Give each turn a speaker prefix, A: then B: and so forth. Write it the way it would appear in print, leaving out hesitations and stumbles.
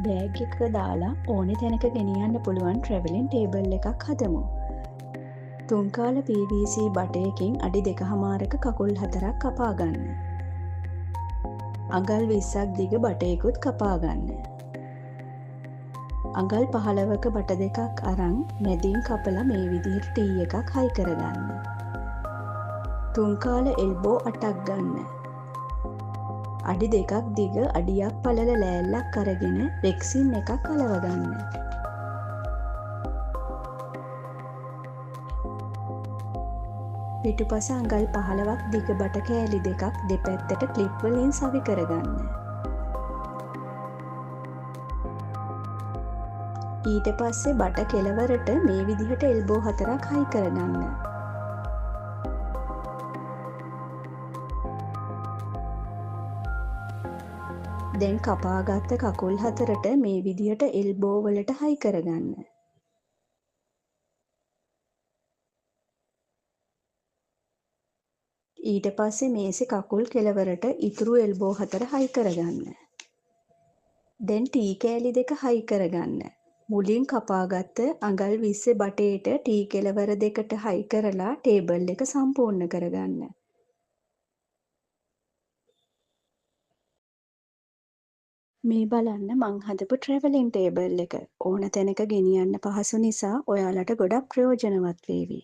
A: Bag එක දාලා ඕනෙ තැනක ගෙනියන්න පුළුවන් ට්‍රැවලින් ටේබල් එකක් හදමු. තුන්කාල PVC බටයකින් අඩි 2.5ක කකුල් 4ක් කපා ගන්න. අඟල් 20ක් දිග බටයකුත් කපා ගන්න. අඟල් 15ක බට දෙකක් අරන් මැදින් කපලා මේ විදිහට T එකක් හයි කරගන්න. තුන්කාල එල්බෝ 8ක් ගන්න. අඩි 2ක් දිග අඩියක් පළල ලෑල්ලක් අරගෙන රෙක්සින් එකක් අලවගන්න. පිටුපස අඟල් 15ක් දිග බට කෑලි දෙකක් දෙපැත්තට ක්ලිප් වලින් සවි කරගන්න. ඊට පස්සේ බට කෙළවරට මේ විදිහට එල්බෝ 4ක් හයි කරගන්න. දැන් කපාගත්ත කකුල් 4ට මේ විදිහට එල්බෝ වලට හයි කරගන්න. ඊට පස්සේ මේසෙ කකුල් කෙළවරට ඉතුරු එල්බෝ 4 හයි කරගන්න. දැන් T කෑලි දෙක හයි කරගන්න. මුලින් කපාගත්ත අඟල් 20 බටේට T කෙළවර දෙකට හයි කරලා ටේබල් එක සම්පූර්ණ කරගන්න. මේ බලන්න මං හදපු ට්‍රැවලින් ටේබල් එක. ඕන තැනක ගෙනියන්න පහසු නිසා ඔයාලට ගොඩක් ප්‍රයෝජනවත් වේවි.